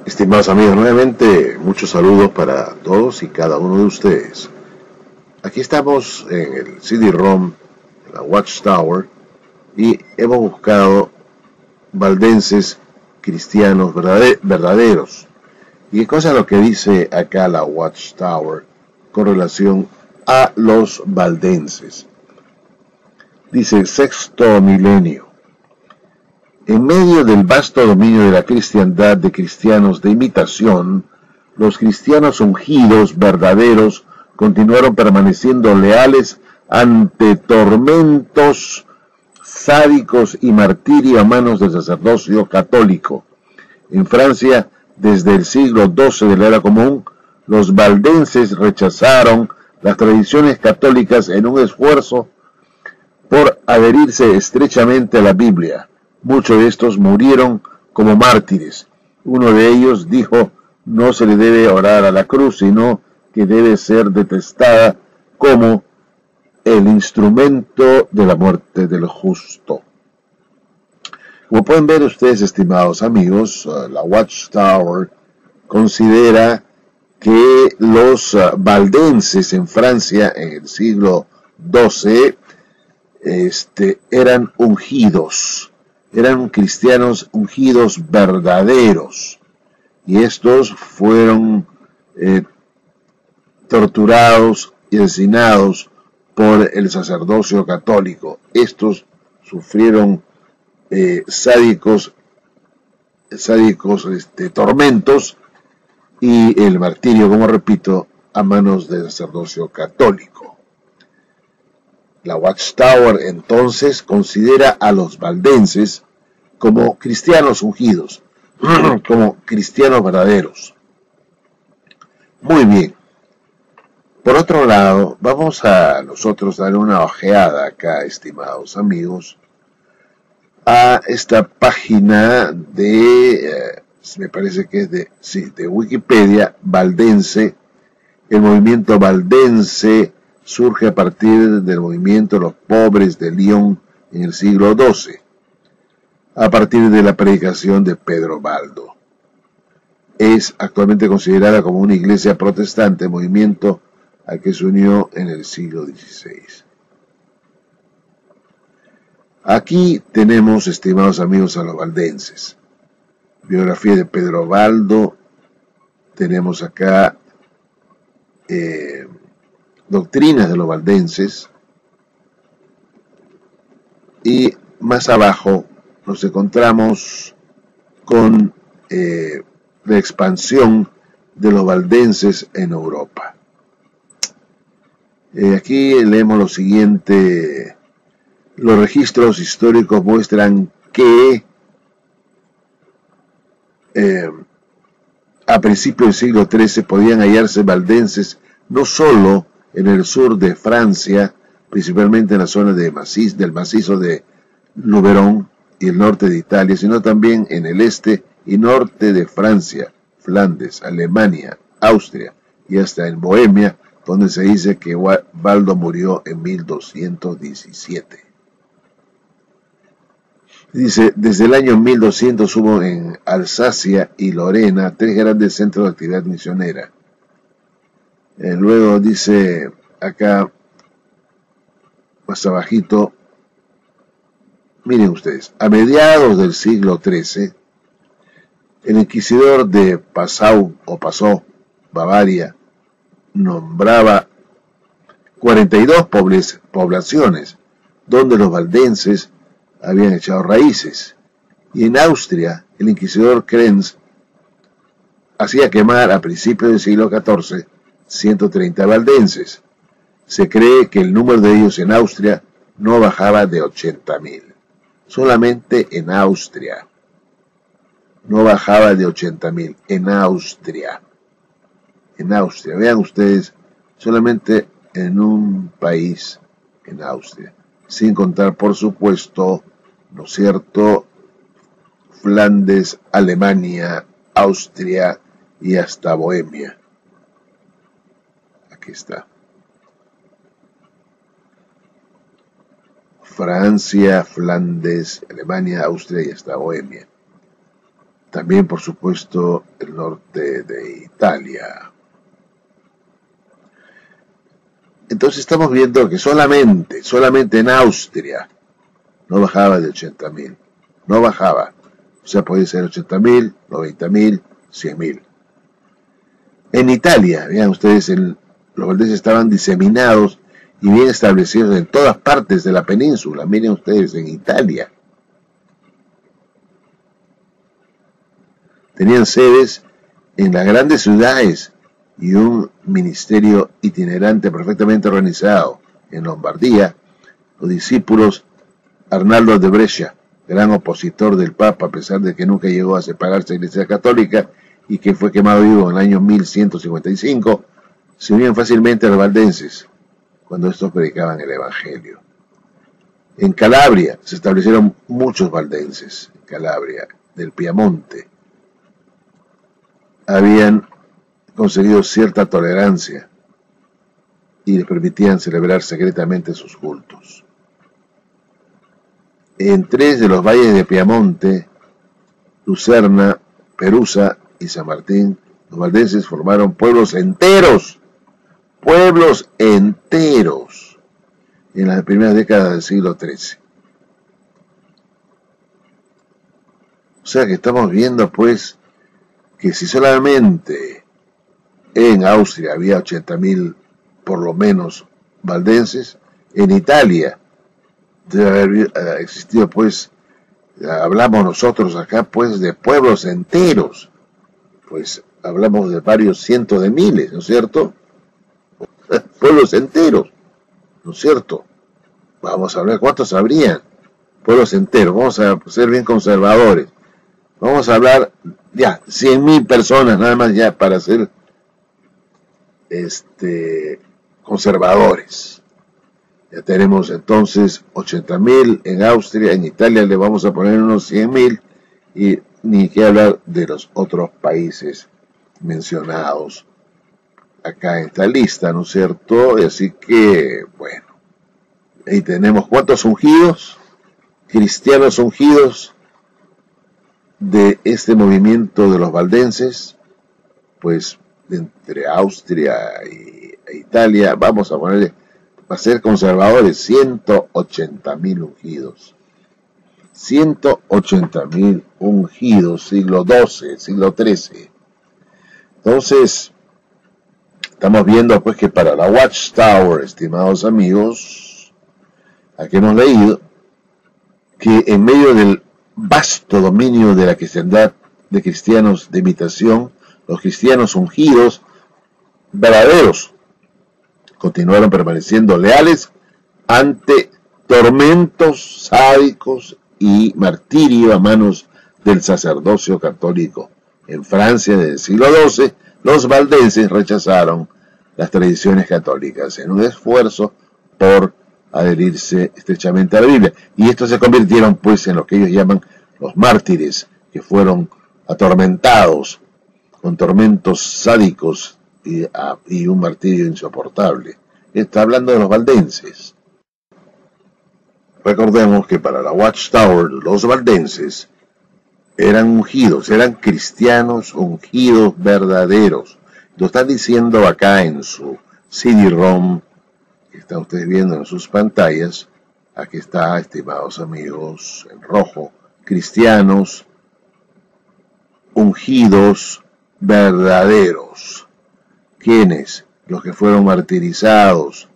Estimados amigos, nuevamente muchos saludos para todos y cada uno de ustedes. Aquí estamos en el CD-ROM, en la Watchtower, y hemos buscado valdenses cristianos verdaderos. ¿Y qué cosa es lo que dice acá la Watchtower con relación a los valdenses? Dice: sexto milenio. En medio del vasto dominio de la cristiandad de cristianos de imitación, los cristianos ungidos verdaderos continuaron permaneciendo leales ante tormentos sádicos y martirio a manos del sacerdocio católico. En Francia, desde el siglo XII de la Era Común, los valdenses rechazaron las tradiciones católicas en un esfuerzo por adherirse estrechamente a la Biblia. Muchos de estos murieron como mártires. Uno de ellos dijo: no se le debe orar a la cruz, sino que debe ser detestada como el instrumento de la muerte del justo. Como pueden ver ustedes, estimados amigos, la Watchtower considera que los valdenses en Francia en el siglo XII eran ungidos. Eran cristianos ungidos verdaderos, y estos fueron torturados y asesinados por el sacerdocio católico. Estos sufrieron sádicos tormentos y el martirio, como repito, a manos del sacerdocio católico. La Watchtower entonces considera a los valdenses como cristianos ungidos, como cristianos verdaderos. Muy bien. Por otro lado, vamos a nosotros dar una ojeada acá, estimados amigos, a esta página de, me parece que es de Wikipedia, valdense. El movimiento valdense surge a partir del movimiento de los pobres de Lyon en el siglo XII, a partir de la predicación de Pedro Baldo. Es actualmente considerada como una iglesia protestante, movimiento al que se unió en el siglo XVI. Aquí tenemos, estimados amigos, a los valdenses. Biografía de Pedro Baldo. Tenemos acá doctrinas de los valdenses, y más abajo nos encontramos con la expansión de los valdenses en Europa. Aquí leemos lo siguiente: los registros históricos muestran que a principios del siglo XIII podían hallarse valdenses no solo en el sur de Francia, principalmente en la zona del macizo de Luberon y el norte de Italia, sino también en el este y norte de Francia, Flandes, Alemania, Austria y hasta en Bohemia, donde se dice que Baldo murió en 1217. Dice: desde el año 1200 hubo en Alsacia y Lorena 3 grandes centros de actividad misionera. Luego dice acá, más abajito, miren ustedes, a mediados del siglo XIII, el inquisidor de Passau, Bavaria, nombraba 42 poblaciones donde los valdenses habían echado raíces, y en Austria el inquisidor Krenz hacía quemar a principios del siglo XIV 130 valdenses. se cree que el número de ellos en Austria no bajaba de 80.000. Solamente en Austria. No bajaba de 80.000. En Austria. En Austria. Vean ustedes, solamente en un país, en Austria. Sin contar, por supuesto, ¿no es cierto?, Flandes, Alemania, Austria y hasta Bohemia. Aquí está. Francia, Flandes, Alemania, Austria y hasta Bohemia. También, por supuesto, el norte de Italia. Entonces estamos viendo que solamente en Austria no bajaba de 80.000. No bajaba. O sea, puede ser 80.000, 90.000, 100.000. En Italia, vean ustedes, los valdenses estaban diseminados y bien establecidos en todas partes de la península. Miren ustedes, en Italia. Tenían sedes en las grandes ciudades y un ministerio itinerante perfectamente organizado. En Lombardía, los discípulos Arnaldo de Brescia, gran opositor del Papa, a pesar de que nunca llegó a separarse de la Iglesia Católica y que fue quemado vivo en el año 1155, se unían fácilmente a los valdenses cuando estos predicaban el Evangelio. En Calabria se establecieron muchos valdenses, en Calabria, del Piamonte. Habían conseguido cierta tolerancia y les permitían celebrar secretamente sus cultos. En 3 de los valles de Piamonte, Lucerna, Perusa y San Martín, los valdenses formaron pueblos enteros en las primeras décadas del siglo XIII. O sea que estamos viendo pues que si solamente en Austria había 80.000 por lo menos valdenses, en Italia debe haber existido pues, hablamos nosotros acá pues de pueblos enteros, pues hablamos de varios cientos de miles, ¿no es cierto? Pueblos enteros, ¿no es cierto? Vamos a ver cuántos habrían, pueblos enteros, vamos a ser bien conservadores, vamos a hablar ya, 100.000 personas nada más ya para ser conservadores. Ya tenemos entonces 80.000 en Austria, en Italia le vamos a poner unos 100.000 y ni que hablar de los otros países mencionados acá en esta lista, ¿no es cierto? Así que, bueno, ahí tenemos cuántos ungidos, cristianos ungidos de este movimiento de los valdenses, pues entre Austria e Italia, vamos a ponerle, para ser conservadores, 180.000 ungidos. 180.000 ungidos, siglo XII, siglo XIII. Entonces, estamos viendo pues que para la Watchtower, estimados amigos, aquí hemos leído que en medio del vasto dominio de la cristiandad de cristianos de imitación, los cristianos ungidos verdaderos continuaron permaneciendo leales ante tormentos sádicos y martirio a manos del sacerdocio católico. En Francia, desde el siglo XII, los valdenses rechazaron las tradiciones católicas en un esfuerzo por adherirse estrechamente a la Biblia. Y estos se convirtieron pues en lo que ellos llaman los mártires, que fueron atormentados con tormentos sádicos y un martirio insoportable. Está hablando de los valdenses. Recordemos que para la Watchtower los valdenses eran ungidos, eran cristianos ungidos verdaderos. Lo están diciendo acá en su CD-ROM, que están ustedes viendo en sus pantallas. Aquí está, estimados amigos, en rojo, cristianos ungidos verdaderos. ¿Quiénes? Los que fueron martirizados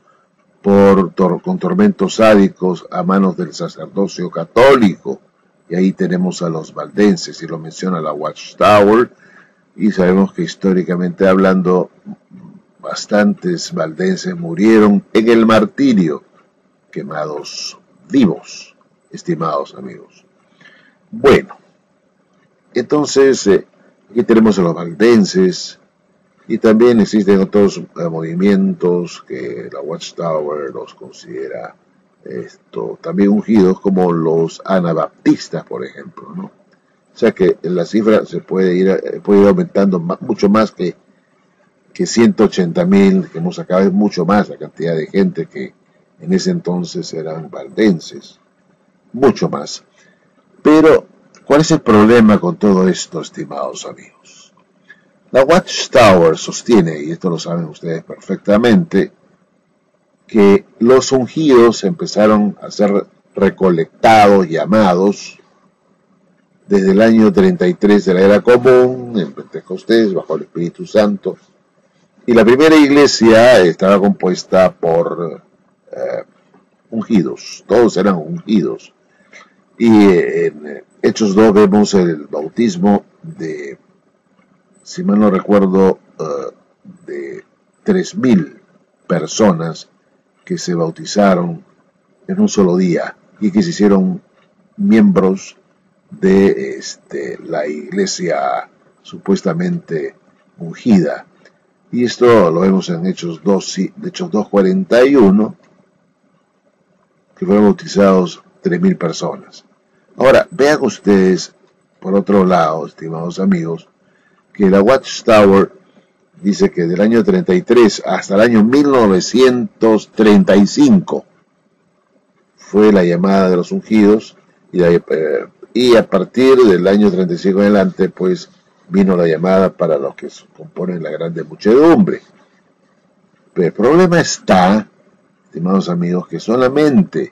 con tormentos sádicos a manos del sacerdocio católico. Y ahí tenemos a los valdenses, y lo menciona la Watchtower, y sabemos que históricamente hablando, bastantes valdenses murieron en el martirio, quemados vivos, estimados amigos. Bueno, entonces aquí tenemos a los valdenses y también existen otros movimientos que la Watchtower los considera también ungidos, como los anabaptistas, por ejemplo, ¿no? O sea que la cifra se puede ir aumentando mucho más que 180,000, que hemos sacado, es mucho más la cantidad de gente que en ese entonces eran valdenses, mucho más. Pero, ¿cuál es el problema con todo esto, estimados amigos? La Watchtower sostiene, y esto lo saben ustedes perfectamente, que los ungidos empezaron a ser recolectados, llamados, desde el año 33 de la Era Común, en Pentecostés, bajo el Espíritu Santo. Y la primera iglesia estaba compuesta por ungidos, todos eran ungidos. Y en Hechos 2 vemos el bautismo de, si mal no recuerdo, de 3,000 personas que se bautizaron en un solo día y que se hicieron miembros de la iglesia supuestamente ungida. Y esto lo vemos en Hechos 2:41, que fueron bautizados 3,000 personas. Ahora, vean ustedes, por otro lado, estimados amigos, que la Watchtower dice que del año 33 hasta el año 1935 fue la llamada de los ungidos, y a partir del año 35 en adelante, pues vino la llamada para los que componen la grande muchedumbre. Pero el problema está, estimados amigos, que solamente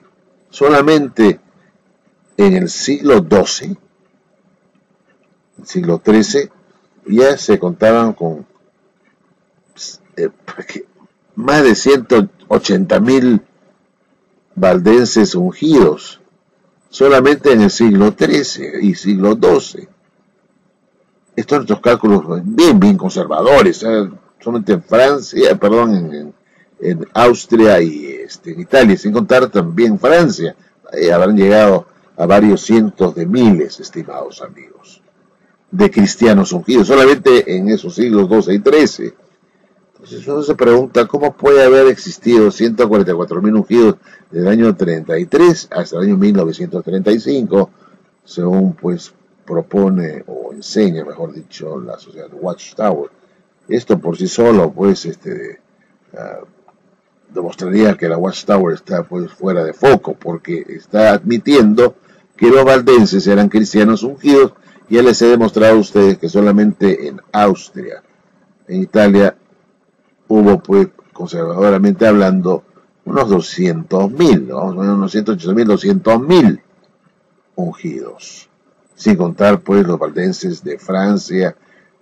en el siglo XII, el siglo XIII, ya se contaban con más de 180,000 valdenses ungidos, solamente en el siglo XIII y siglo XII. Estos son estos cálculos bien conservadores, solamente en Francia, en Austria y en Italia, sin contar también Francia, habrán llegado a varios cientos de miles, estimados amigos, de cristianos ungidos, solamente en esos siglos XII y XIII. Entonces uno se pregunta, ¿cómo puede haber existido 144,000 ungidos desde el año 33 hasta el año 1935, según pues propone o enseña, mejor dicho, la sociedad Watchtower? Esto por sí solo pues demostraría que la Watchtower está pues fuera de foco, porque está admitiendo que los valdenses eran cristianos ungidos. Ya les he demostrado a ustedes que solamente en Austria, en Italia, hubo pues, conservadoramente hablando, unos 200,000, vamos a poner unos 180,000, 200,000 ungidos, sin contar pues los valdenses de Francia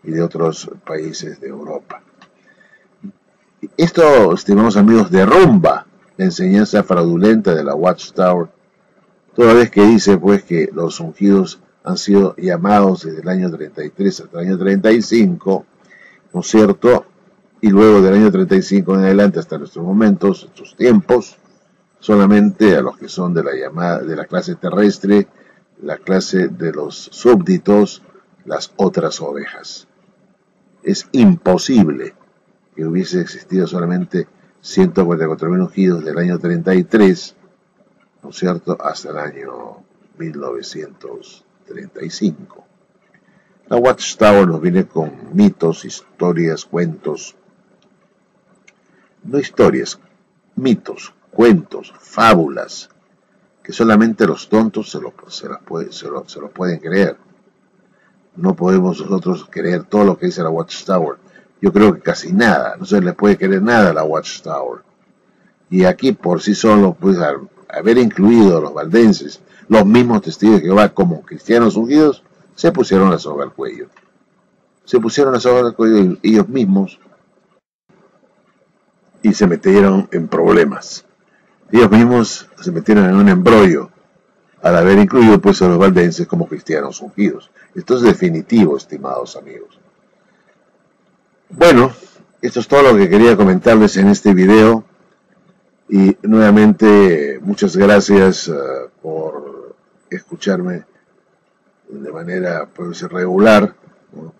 y de otros países de Europa. Esto, estimados amigos, derrumba la enseñanza fraudulenta de la Watchtower, toda vez que dice pues que los ungidos han sido llamados desde el año 33 hasta el año 35, ¿no es cierto? Y luego del año 35 en adelante hasta nuestros momentos, estos tiempos, solamente a los que son de la clase terrestre, la clase de los súbditos, las otras ovejas. Es imposible que hubiese existido solamente 144,000 ungidos del año 33, ¿no es cierto?, hasta el año 1935. La Watchtower nos viene con mitos, historias, cuentos, no historias, mitos, cuentos, fábulas, que solamente los tontos se lo pueden creer. No podemos nosotros creer todo lo que dice la Watchtower. Yo creo que casi nada, no se le puede creer nada a la Watchtower. Y aquí por sí solo, pues haber incluido a los valdenses, los mismos testigos de Jehová como cristianos ungidos, se pusieron la soga al cuello. Se pusieron la soga al cuello ellos mismos y se metieron en problemas. Ellos mismos se metieron en un embrollo al haber incluido pues a los valdenses como cristianos ungidos. Esto es definitivo, estimados amigos. Bueno, Esto es todo lo que quería comentarles en este video. Y nuevamente, muchas gracias por escucharme de manera pues regular, ¿no?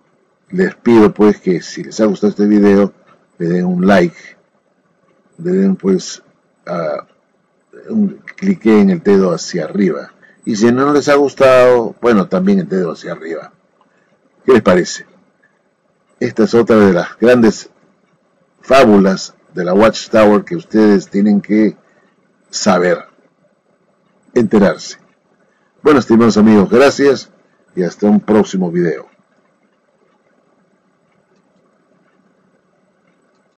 Les pido pues que si les ha gustado este video, le den un like, le den pues clique en el dedo hacia arriba. Y si no les ha gustado, bueno, también el dedo hacia arriba. ¿Qué les parece? Esta es otra de las grandes fábulas de la Watchtower que ustedes tienen que saber, enterarse. Bueno, estimados amigos, gracias y hasta un próximo video.